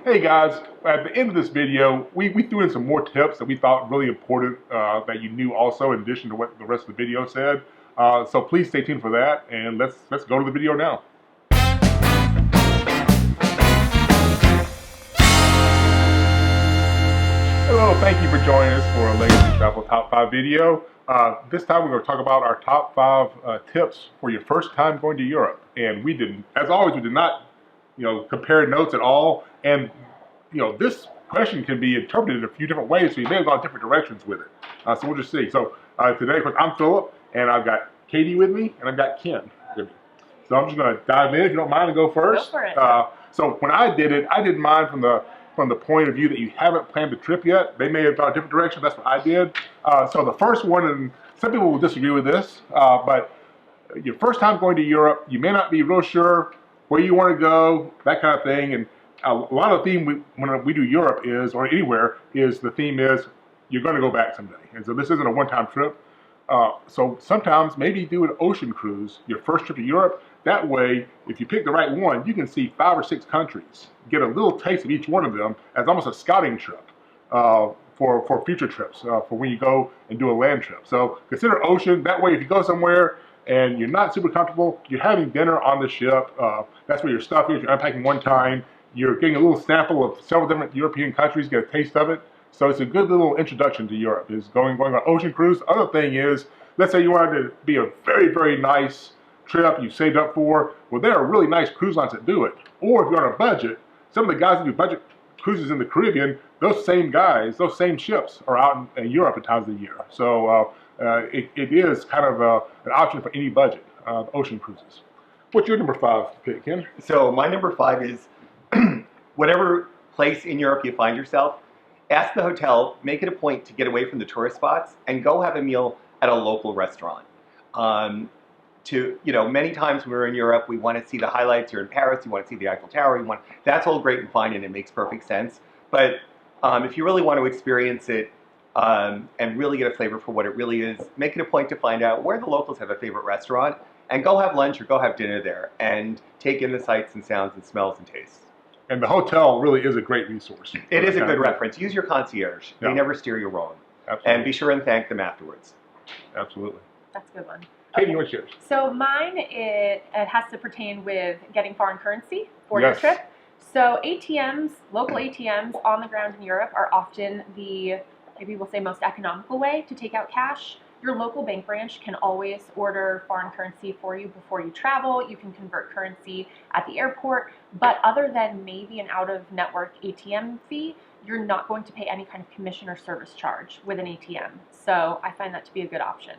Hey guys, at the end of this video, we threw in some more tips that we thought really important that you knew also in addition to what the rest of the video said. So please stay tuned for that, and let's go to the video now. Hello, thank you for joining us for a Legacy Travel Top 5 video. This time we're going to talk about our top 5 tips for your first time going to Europe. And we didn't, as always, we did not compare notes at all. And, this question can be interpreted in a few different ways, so you may have gone different directions with it. So we'll just see. So today, of course, I'm Philip, and I've got Katie with me, and I've got Ken with me. So I'm just going to dive in, if you don't mind, and go first. Go for it. So when I did it, I did mine from the point of view that you haven't planned the trip yet. They may have gone a different direction. That's what I did. So the first one, and some people will disagree with this, but your first time going to Europe, you may not be real sure where you want to go, that kind of thing. And a lot of the theme when we do Europe is, or anywhere, is the theme is you're going to go back someday. And so this isn't a one-time trip. So sometimes maybe do an ocean cruise, your first trip to Europe. That way, if you pick the right one, you can see 5 or 6 countries, get a little taste of each one of them as almost a scouting trip for future trips, for when you go and do a land trip. So consider ocean. That way, if you go somewhere and you're not super comfortable, you're having dinner on the ship. That's where your stuff is. You're unpacking one time. You're getting a little sample of several different European countries, get a taste of it. So it's a good little introduction to Europe, is going on an ocean cruise. The other thing is, let's say you wanted to be a very, very nice trip you saved up for. Well, there are really nice cruise lines that do it. Or if you're on a budget, some of the guys that do budget cruises in the Caribbean, those same guys, those same ships are out in Europe at times of the year. So it is kind of an option for any budget, ocean cruises. What's your number 5, Ken? So my number 5 is whatever place in Europe you find yourself, ask the hotel, make it a point to get away from the tourist spots and go have a meal at a local restaurant. Many times when we're in Europe, we want to see the highlights. You're in Paris, you want to see the Eiffel Tower, that's all great and fine and it makes perfect sense. But if you really want to experience it and really get a flavor for what it really is, make it a point to find out where the locals have a favorite restaurant and go have lunch or go have dinner there and take in the sights and sounds and smells and tastes. And the hotel really is a great resource. It is a good reference. Use your concierge. Yeah. They never steer you wrong. Absolutely. And be sure and thank them afterwards. Absolutely. That's a good one. Katie, what's yours? So mine, it has to pertain with getting foreign currency for your Yes. trip. So ATMs, local ATMs on the ground in Europe are often the, maybe we'll say, most economical way to take out cash. Your local bank branch can always order foreign currency for you before you travel. You can convert currency at the airport. But other than maybe an out-of-network ATM fee, you're not going to pay any kind of commission or service charge with an ATM. So I find that to be a good option.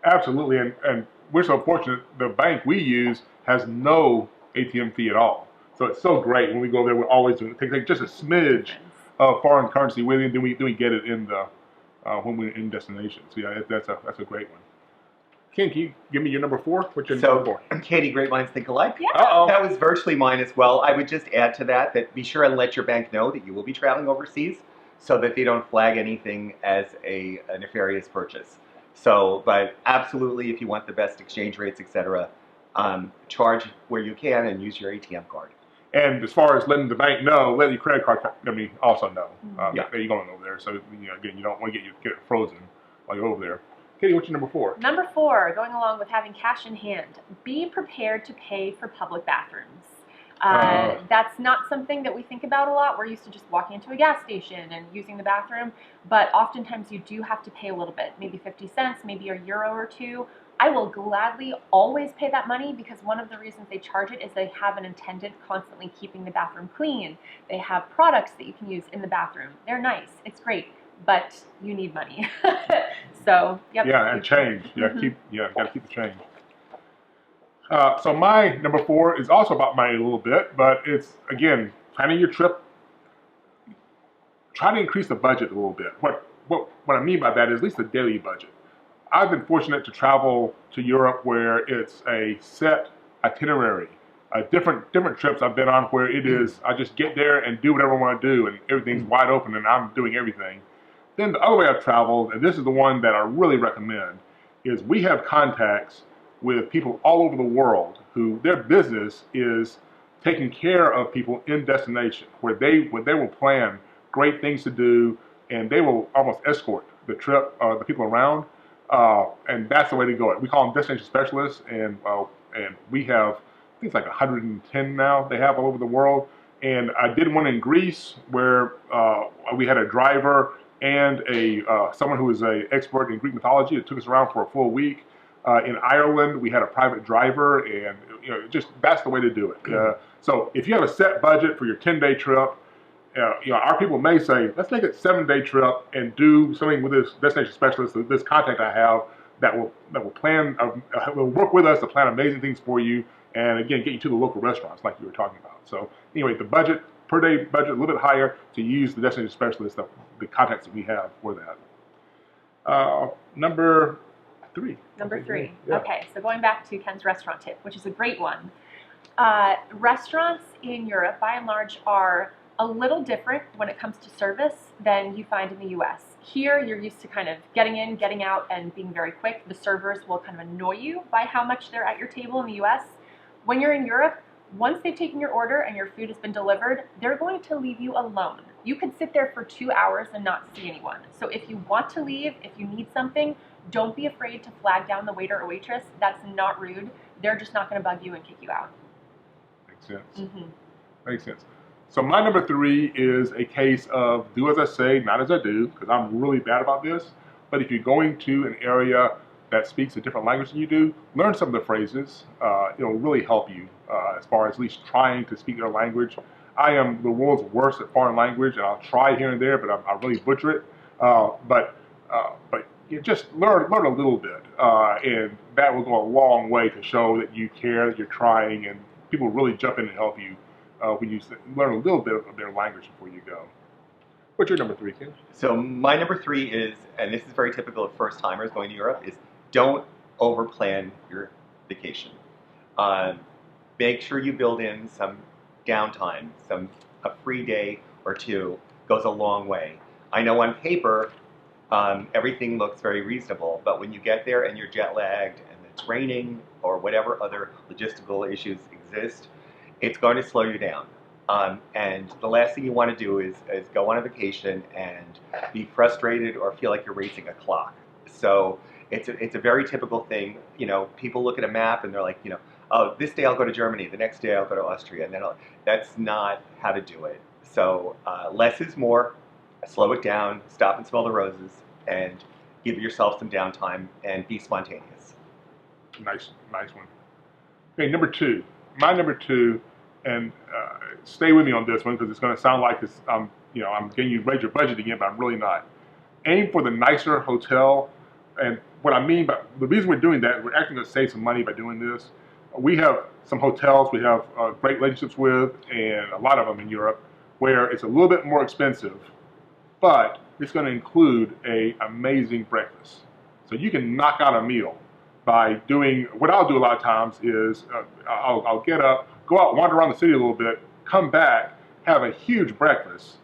Absolutely, and we're so fortunate. The bank we use has no ATM fee at all. So it's so great when we go there. We're always doing take just a smidge of foreign currency with it, then we get it in the when we're in destination. So yeah, that's a great one. Ken, can you give me your number 4? What's your number 4? Katie, great minds think alike. Yeah. Uh-oh. That was virtually mine as well. I would just add to that be sure and let your bank know that you will be traveling overseas so that they don't flag anything as a nefarious purchase. So, but absolutely, if you want the best exchange rates, etc., charge where you can and use your ATM card. And as far as letting the bank know, let your credit card company also know that you're going over there. So again, you don't want to get it frozen while you're over there. Katie, what's your number 4? Number 4, going along with having cash in hand, be prepared to pay for public bathrooms. That's not something that we think about a lot. We're used to just walking into a gas station and using the bathroom, but oftentimes you do have to pay a little bit, maybe 50 cents, maybe €1 or 2. I will gladly always pay that money because one of the reasons they charge it is they have an attendant constantly keeping the bathroom clean. They have products that you can use in the bathroom. They're nice. It's great, but you need money. So, yep. Yeah, and change. Got to keep the change. So my number 4 is also about money a little bit, but it's, again, planning your trip. Try to increase the budget a little bit. What I mean by that is at least the daily budget. I've been fortunate to travel to Europe where it's a set itinerary. Different trips I've been on where it is, I just get there and do whatever I want to do and everything's wide open and I'm doing everything. Then the other way I've traveled, and this is the one that I really recommend, is we have contacts with people all over the world who their business is taking care of people in destination, where they will plan great things to do, and they will almost escort the trip, the people around, and that's the way to go. We call them destination specialists, and we have, I think it's like 110 now they have all over the world. And I did one in Greece where we had a driver and someone who was an expert in Greek mythology. It took us around for a full week. In Ireland, we had a private driver, and just that's the way to do it. So if you have a set budget for your 10-day trip, our people may say, let's make it a 7-day trip and do something with this destination specialist, this contact I have that will plan, will work with us to plan amazing things for you, and again, get you to the local restaurants like you were talking about. So anyway, the budget, per day budget, a little bit higher to use the destination specialist, the contacts that we have for that. Number 3. Number 3. Yeah. Okay, so going back to Ken's restaurant tip, which is a great one. Restaurants in Europe, by and large, are a little different when it comes to service than you find in the US. Here, you're used to kind of getting in, getting out, and being very quick. The servers will kind of annoy you by how much they're at your table in the US. When you're in Europe, once they've taken your order and your food has been delivered, they're going to leave you alone. You could sit there for 2 hours and not see anyone. So if you want to leave, if you need something, don't be afraid to flag down the waiter or waitress. That's not rude. They're just not going to bug you and kick you out. Makes sense. Mm-hmm. Makes sense. So my number 3 is a case of do as I say, not as I do, because I'm really bad about this. But if you're going to an area that speaks a different language than you do, learn some of the phrases. It'll really help you as far as at least trying to speak their language. I am the world's worst at foreign language, and I'll try here and there, but I really butcher it. But you just learn a little bit, and that will go a long way to show that you care, that you're trying, and people really jump in and help you when you learn a little bit of their language before you go. What's your number 3, Ken? So my number 3 is, and this is very typical of first timers going to Europe, is don't overplan your vacation. Make sure you build in some downtime, a free day or 2 goes a long way. I know on paper everything looks very reasonable, but when you get there and you're jet lagged and it's raining or whatever other logistical issues exist, it's going to slow you down. And the last thing you want to do is go on a vacation and be frustrated or feel like you're racing a clock. So it's a very typical thing. People look at a map and they're like, oh, this day I'll go to Germany, the next day I'll go to Austria, and then that's not how to do it. So less is more. Slow it down, stop and smell the roses, and give yourself some downtime and be spontaneous. Nice one. Okay, number 2. My number 2, and stay with me on this one because it's going to sound like I'm getting you to raise your budget again, but I'm really not. Aim for the nicer hotel, and what I mean by the reason we're doing that, we're actually going to save some money by doing this. We have some hotels we have great relationships with, and a lot of them in Europe, where it's a little bit more expensive, but it's going to include an amazing breakfast. So you can knock out a meal by doing, what I'll do a lot of times is I'll get up, go out, wander around the city a little bit, come back, have a huge breakfast,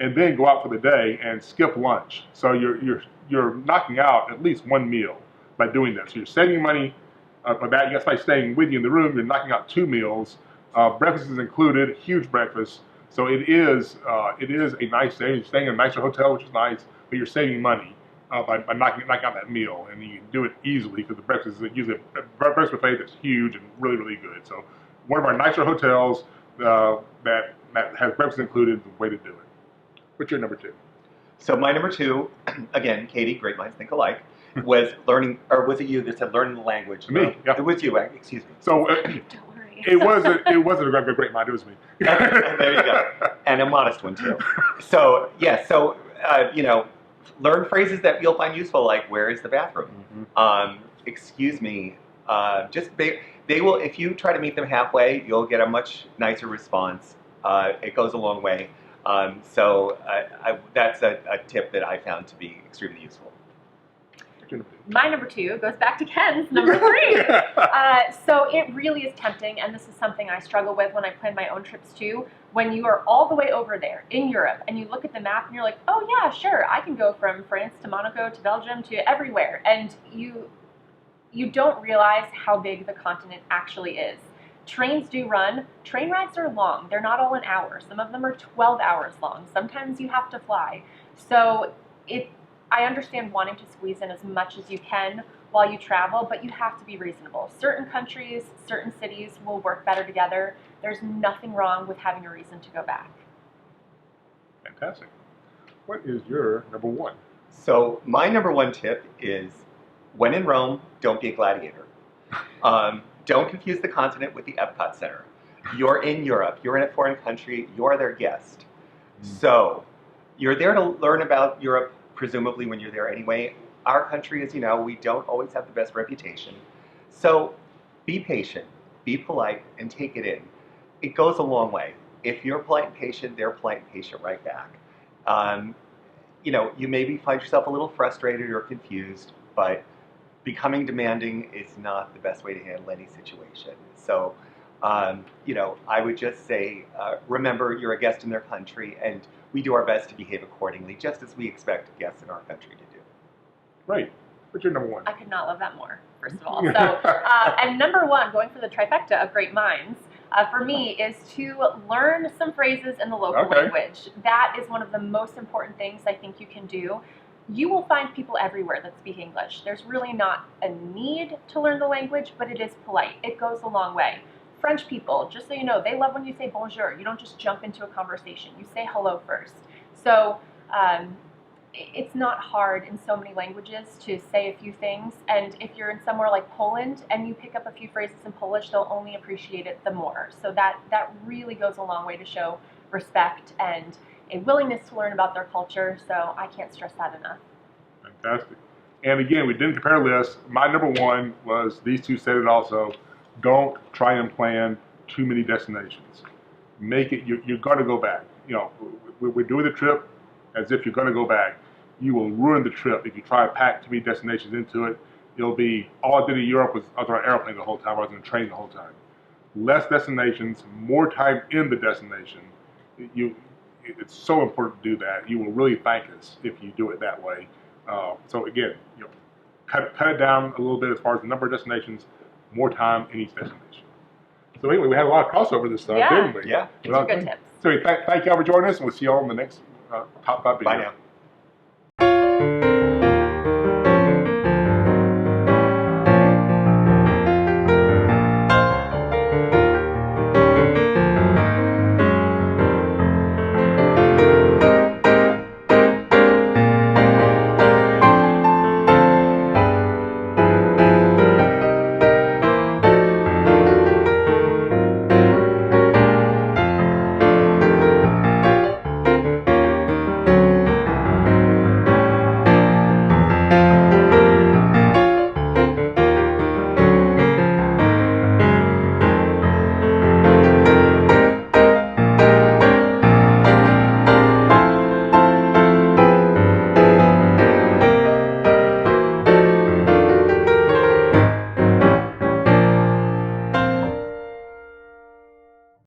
and then go out for the day and skip lunch. So you're knocking out at least 1 meal by doing that. So you're saving money by that. You got somebody staying with you in the room, you're knocking out 2 meals. Breakfast is included, huge breakfast. So it is a nice day. You're staying in a nicer hotel, which is nice, but you're saving money by knocking out that meal, and you can do it easily because the breakfast is usually a breakfast buffet that's huge and really, really good. So one of our nicer hotels that has breakfast included, the way to do it. What's your number 2? So my number 2, again, Katie, great minds think alike, was learning, or was it you that said learning the language? Me, yeah. It was you, excuse me. So Don't worry. it wasn't a great mind, it was me. There you go. And a modest one, too. So, learn phrases that you'll find useful, like, where is the bathroom? Mm-hmm. Excuse me. They will, if you try to meet them halfway, you'll get a much nicer response. It goes a long way. That's a tip that I found to be extremely useful. My number 2 goes back to Ken's number 3. So it really is tempting, and this is something I struggle with when I plan my own trips too. When you are all the way over there in Europe and you look at the map and you're like, oh yeah, sure, I can go from France to Monaco to Belgium to everywhere. And you don't realize how big the continent actually is. Trains do run. Train rides are long. They're not all an hour. Some of them are 12 hours long. Sometimes you have to fly. So I understand wanting to squeeze in as much as you can while you travel, but you have to be reasonable. Certain countries, certain cities will work better together. There's nothing wrong with having a reason to go back. Fantastic. What is your number one? So my number one tip is, when in Rome, don't be a gladiator. Don't confuse the continent with the Epcot Center. You're in Europe. You're in a foreign country. You're their guest. So you're there to learn about Europe, presumably, when you're there anyway. Our country, as you know, we don't always have the best reputation. So be patient, be polite, and take it in. It goes a long way. If you're polite and patient, they're polite and patient right back. You maybe find yourself a little frustrated or confused, but becoming demanding is not the best way to handle any situation. So, I would just say, remember, you're a guest in their country, and we do our best to behave accordingly, just as we expect guests in our country to do. Right. What's your number one? I could not love that more, first of all. So, and number one, going for the trifecta of great minds, for me, is to learn some phrases in the local language. That is one of the most important things I think you can do. You will find people everywhere that speak English. There's really not a need to learn the language, but it is polite. It goes a long way. French people, just so you know, they love when you say bonjour. You don't just jump into a conversation. You say hello first. So it's not hard in so many languages to say a few things. And if you're in somewhere like Poland and you pick up a few phrases in Polish, they'll only appreciate it the more. So that really goes a long way to show respect and a willingness to learn about their culture. So I can't stress that enough. Fantastic. And again, we didn't compare lists. My number one was, these two said it also, don't try and plan too many destinations. Make it, you're going to go back. We're doing the trip as if you're going to go back. You will ruin the trip if you try to pack too many destinations into it. It'll be, all I did in Europe was I was on an airplane the whole time, I was in a train the whole time. Less destinations, more time in the destination. It's so important to do that. You will really thank us if you do it that way. So again, cut it down a little bit as far as the number of destinations, more time in each destination. So anyway, we had a lot of crossover this time, didn't we? Yeah. These are good tips. So thank y'all for joining us, and we'll see y'all on the next Top 5 video. Bye now.